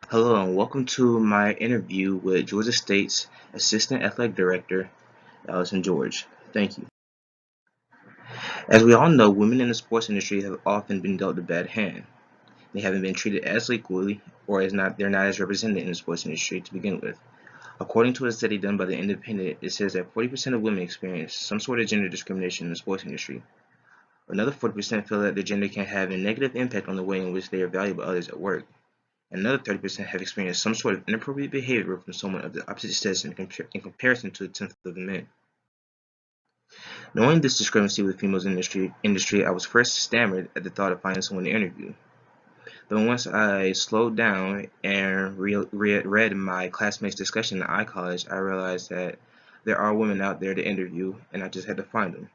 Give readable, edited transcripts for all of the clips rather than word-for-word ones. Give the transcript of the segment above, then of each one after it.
Hello and welcome to my interview with Georgia State's Assistant Athletic Director, Allison George. Thank you. As we all know, women in the sports industry have often been dealt a bad hand. They haven't been treated as equally, or they're not as represented in the sports industry to begin with. According to a study done by The Independent, it says that 40% of women experience some sort of gender discrimination in the sports industry. Another 40% feel that their gender can have a negative impact on the way in which they are valued by others at work. Another 30% have experienced some sort of inappropriate behavior from someone of the opposite sex in comparison to a tenth of the men. Knowing this discrepancy with females in the industry, I was first stammered at the thought of finding someone to interview. But once I slowed down and read my classmates' discussion in iCollege, I realized that there are women out there to interview, and I just had to find them.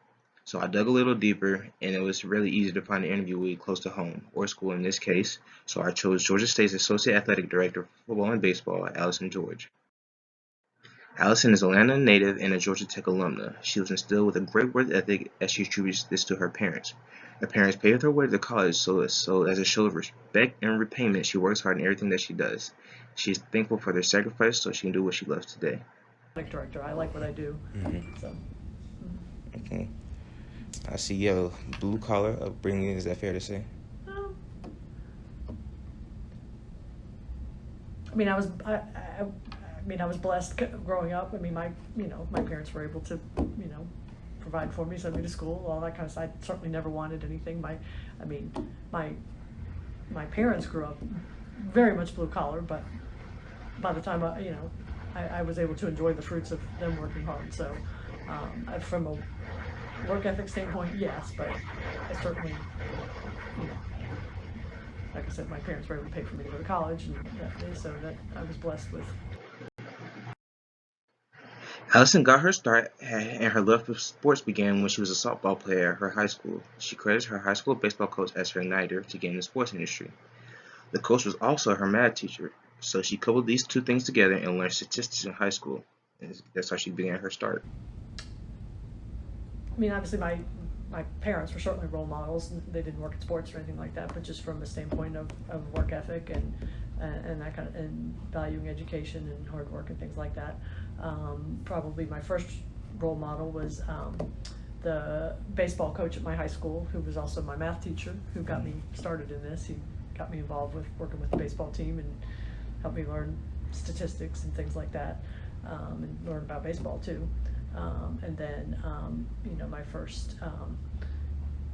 So I dug a little deeper, and it was really easy to find an interviewee close to home, or school in this case, so I chose Georgia State's Associate Athletic Director for Football and Baseball, Allison George. Allison is a Atlanta native and a Georgia Tech alumna. She was instilled with a great work ethic as she attributes this to her parents. Her parents paved her way to college, so as a show of respect and repayment, she works hard in everything that she does. She is thankful for their sacrifice so she can do what she loves today. Director, I like what I do. So. Okay. I see you have a blue collar upbringing. Is that fair to say? I mean, I was blessed growing up. I mean, my parents were able to, provide for me, send me to school, all that kind of stuff. I certainly never wanted anything. My parents grew up very much blue collar, but by the time I was able to enjoy the fruits of them working hard. So, from a work ethic standpoint, yes, but I certainly, like I said, my parents were able to pay for me to go to college, and so that I was blessed with. Allison got her start and her love for sports began when she was a softball player at her high school. She credits her high school baseball coach as her igniter to get in the sports industry. The coach was also her math teacher, so she coupled these two things together and learned statistics in high school. And that's how she began her start. I mean, obviously, my parents were certainly role models. They didn't work in sports or anything like that, but just from the standpoint of work ethic and that kind of, and valuing education and hard work and things like that. Probably my first role model was the baseball coach at my high school, who was also my math teacher, who got me started in this. He got me involved with working with the baseball team and helped me learn statistics and things like that, and learn about baseball too. And then, my first,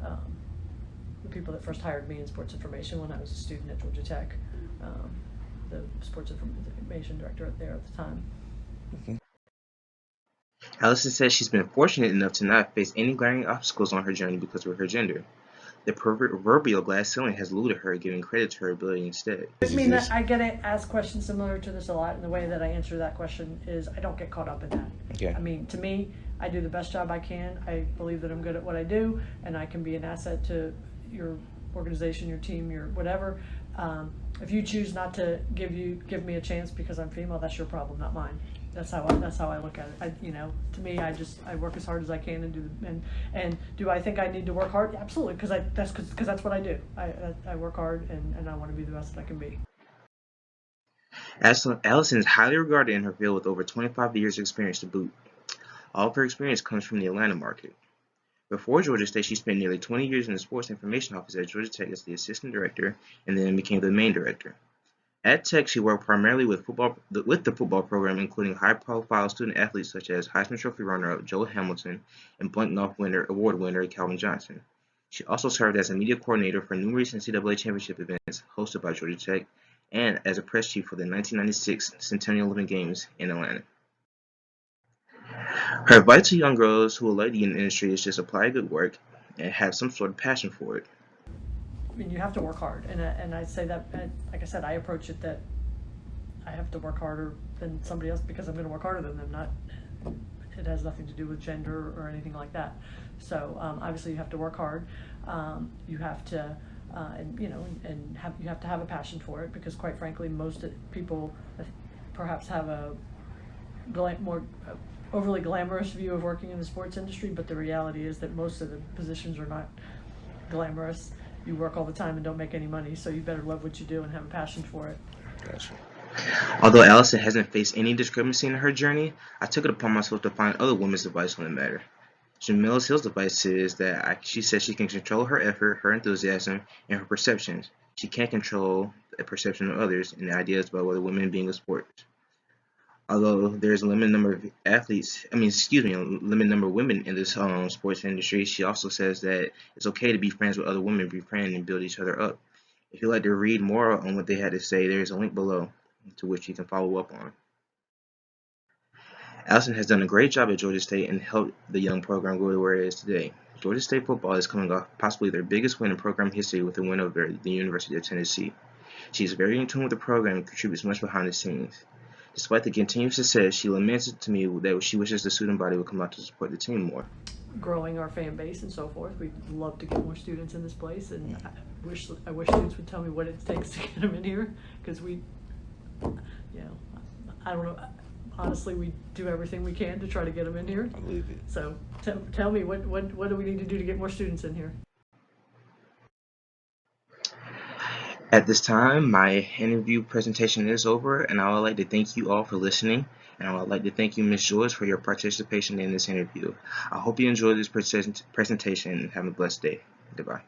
the people that first hired me in sports information when I was a student at Georgia Tech, the sports information director there at the time. Okay. Allison says she's been fortunate enough to not face any glaring obstacles on her journey because of her gender. The proverbial glass ceiling has eluded her, giving credit to her ability instead. I mean, I get asked questions similar to this a lot, and the way that I answer that question is I don't get caught up in that. Okay. I mean, to me, I do the best job I can. I believe that I'm good at what I do, and I can be an asset to your organization, your team, your whatever. If you choose not to give me a chance because I'm female, that's your problem, not mine. That's how I look at it. To me, I work as hard as I can and do I think I need to work hard? Absolutely, because that's what I do. I work hard and I want to be the best that I can be. Allison is highly regarded in her field with over 25 years of experience to boot. All of her experience comes from the Atlanta market. Before Georgia State, she spent nearly 20 years in the sports information office at Georgia Tech as the assistant director and then became the main director. At Tech, she worked primarily with the football program, including high-profile student athletes such as Heisman Trophy runner-up Joe Hamilton and Blank Golf award winner Calvin Johnson. She also served as a media coordinator for numerous NCAA championship events hosted by Georgia Tech and as a press chief for the 1996 Centennial Olympic Games in Atlanta. Her advice to young girls who are late in the industry is just apply good work and have some sort of passion for it. I mean, you have to work hard, and I say that, like I said, I approach it that I have to work harder than somebody else because I'm going to work harder than them. It has nothing to do with gender or anything like that. So obviously, you have to work hard. You have to, you have to have a passion for it because, quite frankly, most people perhaps have a more overly glamorous view of working in the sports industry, but the reality is that most of the positions are not glamorous. You work all the time and don't make any money, so you better love what you do and have a passion for it. Gotcha. Although Allison hasn't faced any discrepancy in her journey, I took it upon myself to find other women's advice on the matter. Jamila Hill's advice is that she says she can control her effort, her enthusiasm, and her perceptions. She can't control the perception of others and the ideas about whether women being a sport. Although there's a limited number of a limited number of women in this sports industry, she also says that it's okay to be friends with other women, befriend and build each other up. If you'd like to read more on what they had to say, there's a link below to which you can follow up on. Allison has done a great job at Georgia State and helped the young program grow to where it is today. Georgia State football is coming off possibly their biggest win in program history with the win over the University of Tennessee. She is very in tune with the program and contributes much behind the scenes. Despite the continued success, she laments to me that she wishes the student body would come out to support the team more. Growing our fan base and so forth. We'd love to get more students in this place, and I wish students would tell me what it takes to get them in here, because I don't know. Honestly, we do everything we can to try to get them in here. I believe it. So tell me, what do we need to do to get more students in here? At this time, my interview presentation is over, and I would like to thank you all for listening, and I would like to thank you, Ms. George, for your participation in this interview. I hope you enjoyed this presentation and have a blessed day. Goodbye.